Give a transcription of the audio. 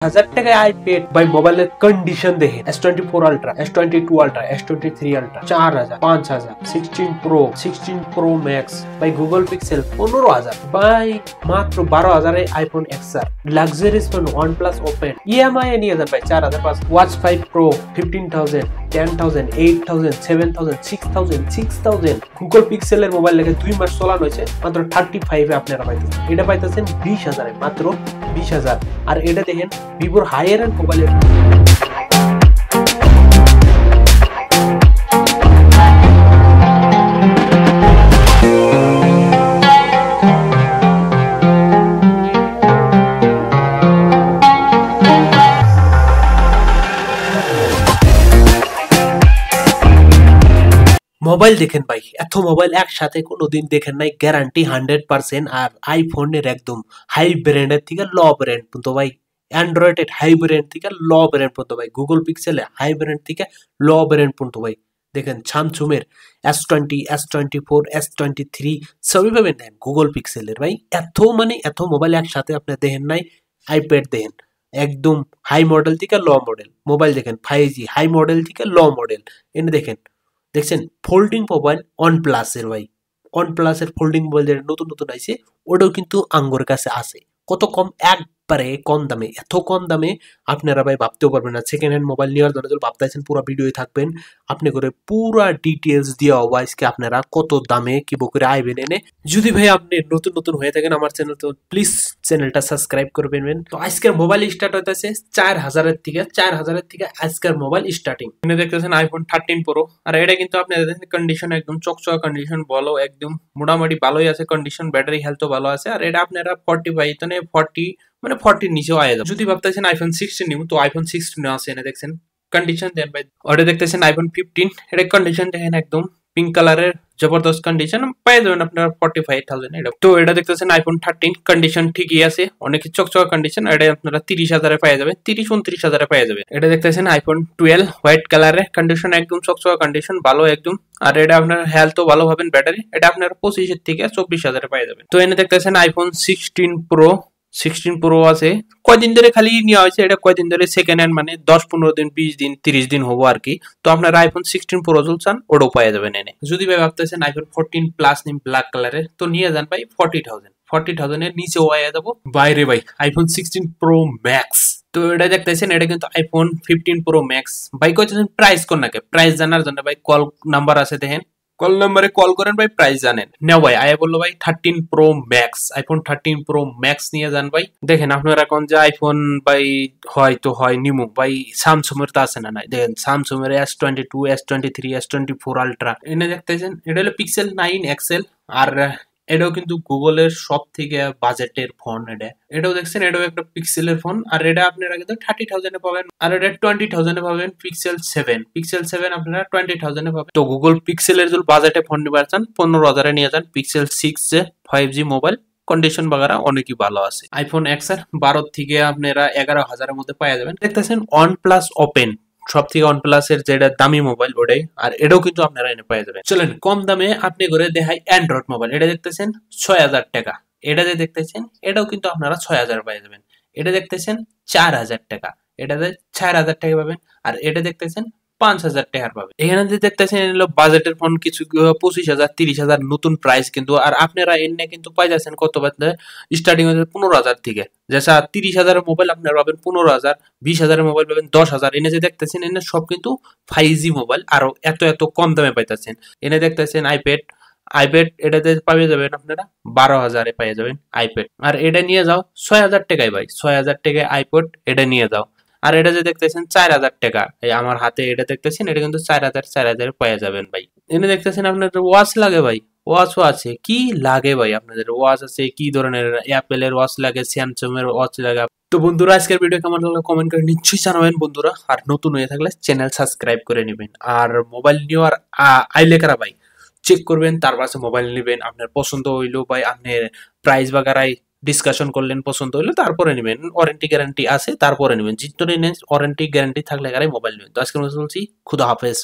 हजार টাকায় আইপ্যাড ভাই মোবাইলের কন্ডিশন দেখেন S24 ultra S22 ultra S23 ultra 4000 5000 16 pro max ভাই গুগল পিক্সেল 15000 ভাই মাত্র 12000 এ iPhone XR luxurious phone OnePlus Open EMI এ নিয়ে যান ভাই 4000 পাঁচ ওয়াচ 5 প্রো 15000 10000 8000 7000 6000 গুগল পিক্সেলের মোবাইল লেগে 2 মাস চালানো হয়েছে মাত্র 35 এ আপনারা পাইতেছেন এটা পাইতেছেন 20000 এ মাত্র 20000 আর এটা দেখেন ভিভোর হায়ার এন্ড মোবাইলের মোবাইল দেখেন ভাই এত মোবাইল একসাথে কোনোদিন দেখেন নাই গ্যারান্টি 100% আর আইফোনের একদম হাই ব্র্যান্ডের থেকে লো ব্র্যান্ড পর্যন্ত ভাই অ্যান্ড্রয়েডের হাই ব্র্যান্ড থেকে লো ব্র্যান্ড পর্যন্ত ভাই গুগল পিক্সেলে হাই ব্র্যান্ড থেকে লো ব্র্যান্ড পর্যন্ত ভাই দেখেন স্যামসুংয়ের S20 S24 S23 সবই পাবেন না গুগল পিক্সেলের ভাই এত মোবাইল একসাথে আপনি দেখেন নাই আইপ্যাড দেখেন একদম হাই মডেল থেকে লো মডেল মোবাইল দেখেন 5G হাই মডেল থেকে লো মডেল এনে দেখছেন ফোল্ডিং মোবাইল OnePlus এর ভাই OnePlus এর ফোল্ডিং মোবাইল যেটা নতুন নতুন আইছে ওটাও কিন্তু আঙ্গুর কাছে আছে কত কম একবারে কম দামে এত কম দামে আপনারা ভাই ভাবতেও পারবেন না সেকেন্ড হ্যান্ড মোবাইল নেওয়ার জন্য যদি ভাবতেছেন পুরো ভিডিওই থাকবেন আপনি করে পুরো ডিটেইলস দিয়া ওয়াইজকে আপনারা কত দামে কি করে আইবেন এনে যদি ভাই আপনি নতুন নতুন হয়ে থাকেন আমার চ্যানেল তো প্লিজ চ্যানেলটা সাবস্ক্রাইব করবেন তো আজকের মোবাইল স্টার্ট হইতাছে 4000 এর থেকে আজকের মোবাইল স্টার্টিং এখানে দেখতেছেন আইফোন 13 প্রো আর এটা কিন্তু আপনাদের কন্ডিশন একদম চকচকা কন্ডিশন ভালো একদম মোটামুটি ভালোই আছে কন্ডিশন ব্যাটারি হেলথও ভালো আছে আর এটা আপনারা 45 মানে 40 নিচেও আয় যাবে যদি ভাবতেছেন আইফোন 16 নিব তো আইফোন 16 আছে এনে দেখছেন কন্ডিশন দেন ভাই ওটা দেখতেছেন আইফোন 15 এটা কন্ডিশন দেখেন একদম পিঙ্ক কালারের জবরদস্ত কন্ডিশন পেয়ে যাবেন আপনারা 45000 এটা তো এটা দেখতেছেন আইফোন 13 কন্ডিশন ঠিকই আছে অনেক চকচকা কন্ডিশন এটা আপনারা 30000 এ পেয়ে যাবেন 30-29,000 এ পেয়ে যাবেন এটা দেখতেছেন আইফোন 12 হোয়াইট কালারের কন্ডিশন একদম চকচকা কন্ডিশন ভালো একদম আর এটা আপনার হেলথও ভালো পাবেন ব্যাটারি এটা আপনারা 25 এর থেকে 24,000 এ পেয়ে যাবেন তো এনে দেখতেছেন আইফোন 16 প্রো আছে কয়দিন ধরে খালি নেওয়া হয়েছে এটা কয়দিন ধরে সেকেন্ড হ্যান্ড মানে 10-15 দিন 20 দিন 30 দিন হবো আর কি তো আপনারা আইফোন 16 প্রো চলছেন ওটাও পাওয়া যাবেন এনে যদি ভাই ভাবতেছেন আইফোন 14 প্লাস নিন ব্ল্যাক কালারের তো নিয়ে যান ভাই 40,000 এর নিচে ওয়া যাবো বাইরে ভাই আইফোন 16 প্রো ম্যাক্স তো এটা দেখতেছেন এটা কিন্তু আইফোন 15 প্রো ম্যাক্স ভাই কইতেছেন প্রাইস কোন নাকি প্রাইস জানার জন্য ভাই কল নাম্বার আছে দেখেন কল নম্বরে কল করেন ভাই প্রাইস জানেন নাও ভাই আয়া বললো ভাই 13 pro max iPhone 13 pro max নিয়ে যান ভাই দেখেন আপনারা কোন যে আইফোন ভাই হয় নিমু ভাই স্যামসুং এর তো আছে না নাই দেখেন স্যামসুং এর S22 S23 S24 আলট্রা এনে দেখতেছেন এটা হলো পিক্সেল 9 XL আর এটাও কিন্তু গুগলের সব থেকে বাজেটের ফোন এটাও দেখছেন এটাও একটা পিক্সেলের ফোন আর এটা আপনারা কিন্তু 30,000 এ পাবেন আর এটা 20,000 এ পাবেন পিক্সেল 7 আপনারা 20,000 এ পাবেন তো গুগল পিক্সেলের যদি বাজেটে ফোন নিবার চান 15,000 এ নিয়ে যান পিক্সেল 6 এ 5G মোবাইল কন্ডিশন বাগারা অনেকই ভালো আছে আইফোন XR 12 থেকে আপনারা 11,000 এর মধ্যে পাওয়া যাবেন দেখতেছেন OnePlus Open সব থেকে OnePlus এর যেটা দামি মোবাইল ওটাই আর এটাও কিন্তু আপনারা এনে পেয়ে যাবেন চলেন কম দামে আপনি করে দেখাই অ্যান্ড্রয়েড মোবাইল এটা দেখতেছেন 6,000 টাকা এটা যে দেখতেছেন এটাও কিন্তু আপনারা 6,000 পেয়ে যাবেন এটা দেখতেছেন 4,000 টাকা এটাতে 4,000 টাকা পাবেন আর এটা দেখতেছেন 5,000 টাকার পাবেন এখানে যে দেখতেছেন এগুলো বাজেটের ফোন কিছু 25,000 30,000 নতুন প্রাইস কিন্তু আর আপনারা এনে কিন্তু পাই যাচ্ছেন কত বাজে স্টার্টিং হচ্ছে 15,000 থেকে যেসা 30,000 এর মোবাইল আপনারা পাবেন 15,000 20,000 এর মোবাইল পাবেন 10,000 এনে যে দেখতেছেন এনে সব কিন্তু 5G মোবাইল আর এত কম দামে পাইতেছেন এনে দেখতেছেন আইপ্যাড এটাতে পাওয়া যাবেন আপনারা 12,000 এ পেয়ে যাবেন আইপ্যাড আর এটা নিয়ে যাও 6,000 টাকায় ভাই 6,000 টাকায় আইপ্যাড এটা নিয়ে যাও আর এটা যে দেখতেছেন 4,000 টাকা এই আমার হাতে এটা দেখতেছেন এটা কিন্তু 4,000 পেয়ে যাবেন ভাই এনে দেখতেছেন আপনাদের ওয়াচ লাগে ভাই ওয়াচও আছে কি লাগে ভাই আপনাদের ওয়াচ আছে কি ধরনের অ্যাপেলের ওয়াচ লাগে স্যামসাং এর ওয়াচ লাগে তো বন্ধুরা আজকের ভিডিও কেমন লাগলো কমেন্ট করে নিশ্চয়ই জানাবেন বন্ধুরা আর নতুন হয়ে থাকলে চ্যানেল সাবস্ক্রাইব করে নেবেন আর মোবাইল নেওয়ার আইলে কারা ভাই চেক করবেন তার পাশে মোবাইল নেবেন আপনার পছন্দ হইলো ভাই আপনার প্রাইস বাগারাই ডিসকাশন করলেন পছন্দ হইলো তারপরে নেবেন ওয়ারেন্টি গ্যারান্টি আছে তারপরে নেবেন জিতনে ওয়ারেন্টি গ্যারান্টি থাকলে মোবাইল নেবেন তো আজকে বলছি খুদা হাফেজ।